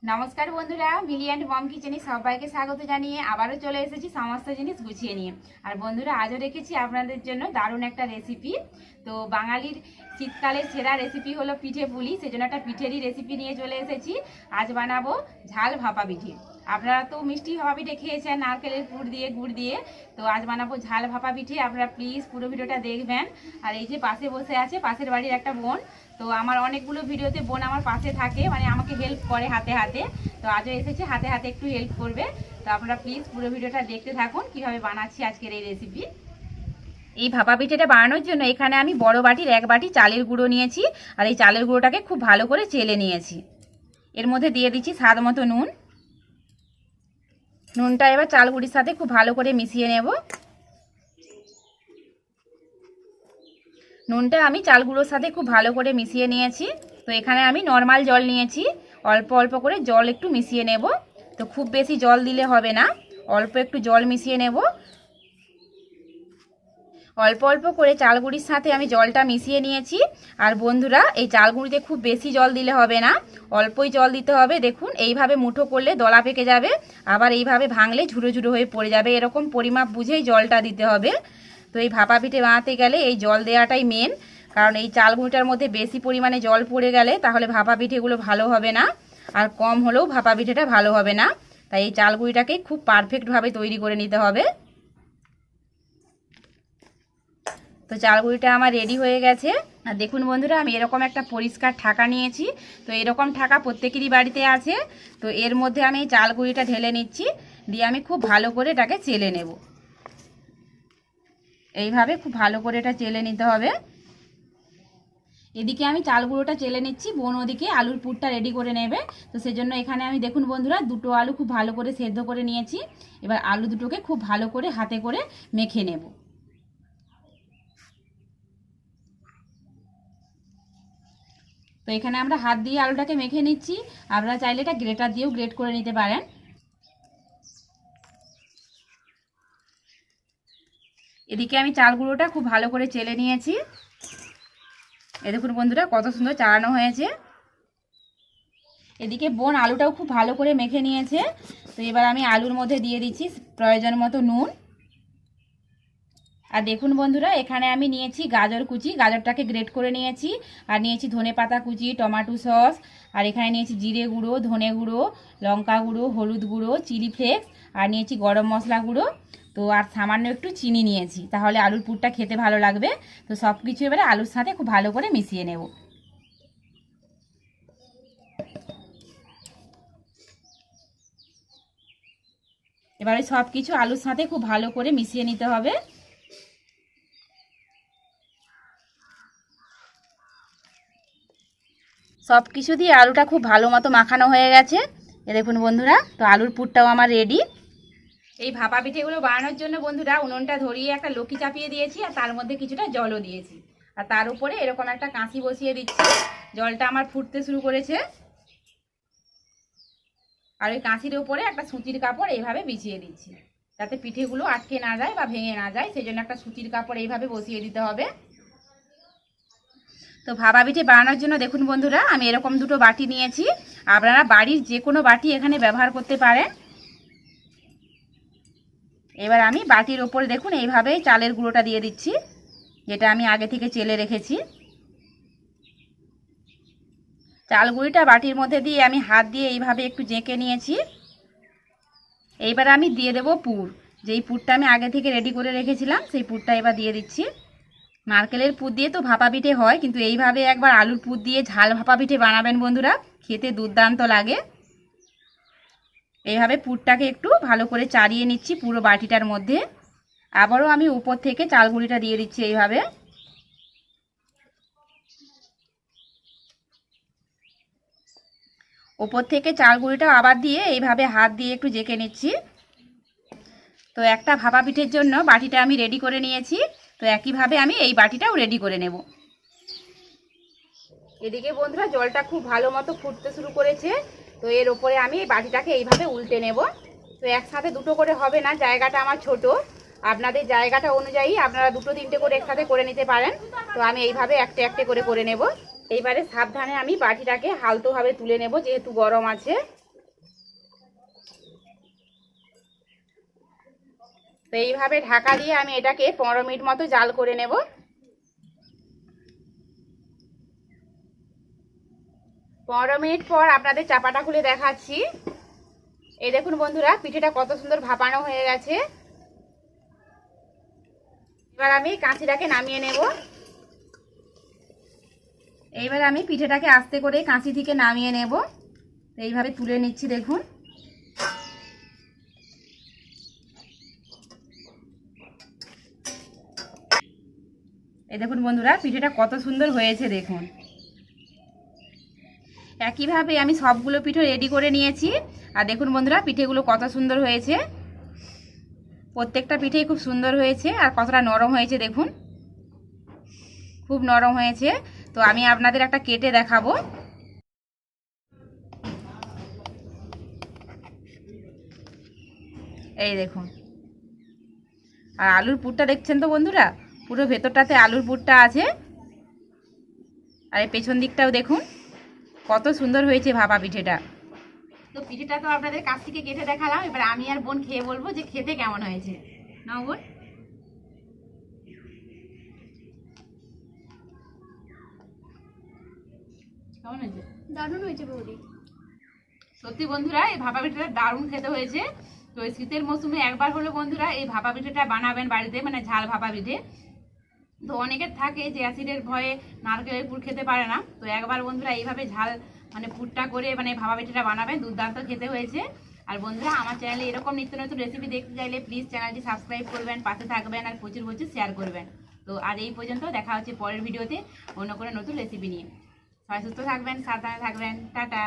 নমস্কার বন্ধুরা, মিলি and mom কিচেনে সবাইকে স্বাগত জানিয়ে আবারও চলে এসেছি সমস্ত জিনিস গুছিয়ে নিয়ে। আর বন্ধুরা, আজও রেখেছি আপনাদের জন্য দারুণ একটা রেসিপি। তো বাঙালির শীতকালের সেরা রেসিপি হলো পিঠে পুলি, সেজন্য একটা পিঠেরই রেসিপি নিয়ে চলে এসেছি। আজ বানাবো ঝাল ভাপা পিঠে। আপনারা তো মিষ্টি ভাপা পিঠে খেয়েছেন নারকেলের পুর দিয়ে, গুড় দিয়ে। তো আজ বানাবো ঝাল ভাপা পিঠে। আপনারা প্লিজ পুরো ভিডিওটা দেখবেন। আর এই যে পাশে বসে আছে পাশের বাড়ির একটা বোন, তো আমার অনেকগুলো ভিডিওতে বোন আমার পাশে থাকে, মানে আমাকে হেল্প করে হাতে হাতে। তো আজও এসেছে হাতে হাতে একটু হেল্প করবে। তো আপনারা প্লিজ পুরো ভিডিওটা দেখতে থাকুন কিভাবে বানাচ্ছি আজকের এই রেসিপি। এই ভাপা পিঠেটা বানানোর জন্য এখানে আমি বড় বাটির 1 বাটি চালের গুঁড়ো নিয়েছি। আর এই চালের গুঁড়োটাকে খুব ভালো করে চেলে নিয়েছি। এর মধ্যে দিয়ে দিচ্ছি স্বাদ মতো নুন। নুনটা এবার চাল গুঁড়ির সাথে খুব ভালো করে মিশিয়ে নেব। নুনটা আমি চাল গুঁড়োর সাথে খুব ভালো করে মিশিয়ে নিয়েছি। তো এখানে আমি নর্মাল জল নিয়েছি, অল্প অল্প করে জল একটু মিশিয়ে নেব। তো খুব বেশি জল দিলে হবে না, অল্প একটু জল মিশিয়ে নেব। অল্প অল্প করে চালগুড়ির সাথে আমি জলটা মিশিয়ে নিয়েছি। আর বন্ধুরা, এই চালগুড়িতে খুব বেশি জল দিলে হবে না, অল্পই জল দিতে হবে। দেখুন, এইভাবে মুঠো করলে দলা পেকে যাবে, আবার এইভাবে ভাঙলে ঝুড়ো ঝুড়ো হয়ে পড়ে যাবে। এরকম পরিমাপ বুঝেই জলটা দিতে হবে। তো এই ভাপা পিঠে বানাতে গেলে এই জল দেওয়াটাই মেন, কারণ এই চালগুঁড়িটার মধ্যে বেশি পরিমাণে জল পড়ে গেলে তাহলে ভাপা পিঠেগুলো ভালো হবে না, আর কম হলেও ভাপা পিঠেটা ভালো হবে না। তাই এই চালগুঁড়িটাকে খুব পারফেক্টভাবে তৈরি করে নিতে হবে। তো চালগুঁড়িটা আমার রেডি হয়ে গেছে। আর দেখুন বন্ধুরা, আমি এরকম একটা পরিষ্কার ঠাকা নিয়েছি। তো এরকম ঠাকা প্রত্যেকেরই বাড়িতে আছে। তো এর মধ্যে আমি এই চালগুঁড়িটা ঢেলে নিচ্ছি, দিয়ে আমি খুব ভালো করে এটাকে চেলে নেব। এইভাবে খুব ভালো করে এটা চেলে নিতে হবে। এদিকে আমি চাল গুঁড়োটা চেলে নিচ্ছি, বোন ওদিকে আলুর পুরটা রেডি করে নেবে। তো সেজন্য এখানে আমি দেখুন বন্ধুরা, 2টো আলু খুব ভালো করে সেদ্ধ করে নিয়েছি। এবার আলু দুটোকে খুব ভালো করে হাতে করে মেখে নেব। তো এখানে আমরা হাত দিয়ে আলুটাকে মেখে নিচ্ছি। আপনারা চাইলে এটা গ্রেটার দিয়েও গ্রেট করে নিতে পারেন। এদিকে আমি চাল গুঁড়োটা খুব ভালো করে চেলে নিয়েছি। এই দেখুন বন্ধুরা, কত সুন্দর চালানো হয়েছে। এদিকে বোন আলুটাও খুব ভালো করে মেখে নিয়েছে। তো এবার আমি আলুর মধ্যে দিয়ে দিচ্ছি প্রয়োজন মতো নুন। আর দেখুন বন্ধুরা, এখানে আমি নিয়েছি গাজর কুচি, গাজরটাকে গ্রেট করে নিয়েছি। আর নিয়েছি ধনেপাতা কুচি, টমেটো সস, আর এখানে নিয়েছি জিরে গুঁড়ো, ধনে গুঁড়ো, লঙ্কা গুঁড়ো, হলুদ গুঁড়ো, চিলি ফ্লেক্স, আর নিয়েছি গরম মশলা গুঁড়ো। তো আর সামান্য একটু চিনি নিয়েছি, তাহলে আলুর পুরটা খেতে ভালো লাগবে। তো সব কিছু এবারে আলুর সাথে খুব ভালো করে মিশিয়ে নেব। এবারে সব কিছু আলুর সাথে খুব ভালো করে মিশিয়ে নিতে হবে। সব কিছু দিয়ে আলুটা খুব ভালো মতো মাখানো হয়ে গেছে। এ দেখুন বন্ধুরা, তো আলুর পুরটাও আমার রেডি। এই ভাপা পিঠেগুলো বানানোর জন্য বন্ধুরা, উনুনটা ধরিয়ে একটা লক্ষ্মী চাপিয়ে দিয়েছি, আর তার মধ্যে কিছুটা জলও দিয়েছি। আর তার উপরে এরকম একটা কাঁচি বসিয়ে দিচ্ছি। জলটা আমার ফুটতে শুরু করেছে। আর ওই কাঁচির উপরে একটা সুতির কাপড় এইভাবে বিছিয়ে দিচ্ছি, যাতে পিঠেগুলো আটকে না যায় বা ভেঙে না যায়। সেই জন্য একটা সুতির কাপড় এইভাবে বসিয়ে দিতে হবে। তো ভাপা পিঠে বানানোর জন্য দেখুন বন্ধুরা, আমি এরকম 2টো বাটি নিয়েছি। আপনারা বাড়ির যে কোনো বাটি এখানে ব্যবহার করতে পারেন। এবার আমি বাটির ওপরে দেখুন এইভাবে চালের গুঁড়োটা দিয়ে দিচ্ছি, যেটা আমি আগে থেকে চেলে রেখেছি। চাল গুঁড়িটা বাটির মধ্যে দিয়ে আমি হাত দিয়ে এইভাবে একটু জেঁকে নিয়েছি। এইবার আমি দিয়ে দেব পুর, যেই পুরটা আমি আগে থেকে রেডি করে রেখেছিলাম, সেই পুরটা এবার দিয়ে দিচ্ছি। নারকেলের পুর দিয়ে তো ভাপা পিঠে হয়, কিন্তু এইভাবে একবার আলুর পুর দিয়ে ঝাল ভাপা পিঠে বানাবেন বন্ধুরা, খেতে দুর্দান্ত লাগে। এইভাবে পুরটাকে একটু ভালো করে চাড়িয়ে নিচ্ছি পুরো বাটিটার মধ্যে। আবারও আমি উপর থেকে চাল গুঁড়িটা দিয়ে দিচ্ছি এইভাবে। উপর থেকে চাল গুঁড়িটা আবার দিয়ে এইভাবে হাত দিয়ে একটু জেঁকে নিচ্ছি। তো একটা ভাপা পিঠের জন্য বাটিটা আমি রেডি করে নিয়েছি। তো একইভাবে আমি এই বাটিটাও রেডি করে নেব। এদিকে বন্ধুরা, জলটা খুব ভালো মতো ফুটতে শুরু করেছে। তো এর উপরে আমি এই বাটিটাকে এইভাবে উল্টে নেব। তো একসাথে 2টো করে হবে না, জায়গাটা আমার ছোট। আপনাদের জায়গাটা অনুযায়ী আপনারা 2টো 3টে করে একসাথে করে নিতে পারেন। তো আমি এইভাবে একটা একটা করে নেব। এইবারে সাবধানে আমি বাটিটাকে হালতোভাবে তুলে নেব, যেহেতু গরম আছে। তো এইভাবে ঢাকা দিয়ে আমি এটাকে 15 মিনিট মতো জাল করে নেব। 15 মিনিট পর আপনাদের চাপাটা খুলে দেখাচ্ছি। এই দেখুন বন্ধুরা, পিঠেটা কত সুন্দর ভাপানো হয়ে গেছে। এবার আমি কাঁচিটাকে নামিয়ে নেব। এইবার আমি পিঠেটাকে আস্তে করে কাঁচি থেকে নামিয়ে নেব। এইভাবে তুলে নিচ্ছি দেখুন। এই দেখুন বন্ধুরা, পিঠেটা কত সুন্দর হয়েছে দেখুন। একইভাবে আমি সবগুলো পিঠে রেডি করে নিয়েছি। আর দেখুন বন্ধুরা, পিঠেগুলো কত সুন্দর হয়েছে। প্রত্যেকটা পিঠেই খুব সুন্দর হয়েছে আর কতটা নরম হয়েছে দেখুন, খুব নরম হয়েছে। তো আমি আপনাদের একটা কেটে দেখাবো। এই দেখুন, আর আলুর পুরটা দেখছেন তো বন্ধুরা, পুরো ভেতরটাতে আলুর পুরটা আছে। আর এই পেছন দিকটাও দেখুন কত সুন্দর হয়েছে ভাপা পিঠেটা। তো পিঠেটা তো আপনাদের কাছ থেকে কেটে দেখালাম। এবার আমি আর বোন খেয়ে বলবো যে খেতে কেমন হয়েছে। নাও বোন। কেমন হয়েছে? দারুণ হয়েছে বৌদি। সত্যি বন্ধুরা, এই ভাপা পিঠেটা দারুণ খেতে হয়েছে। তো এই শীতের মৌসুমে একবার হলো বন্ধুরা এই ভাপা পিঠেটা বানাবেন বাড়িতে, মানে ঝাল ভাপা পিঠে। তো অনেকের থাকে যে অ্যাসিডের ভয়ে নারকেলের পুর খেতে পারে না। তো একবার বন্ধুরা এইভাবে ঝাল মানে পুরটা করে মানে ভাপা পিঠেটা বানাবেন, দুর্দান্ত খেতে হয়েছে। আর বন্ধুরা, আমার চ্যানেলে এরকম নিত্য নতুন রেসিপি দেখতে চাইলে প্লিজ চ্যানেলটি সাবস্ক্রাইব করবেন, পাশে থাকবেন আর প্রচুর প্রচুর শেয়ার করবেন। তো আর এই পর্যন্ত, দেখা হচ্ছে পরের ভিডিওতে অন্য কোনো নতুন রেসিপি নিয়ে। সবাই সুস্থ থাকবেন, সাবধানে থাকবেন, টাটা।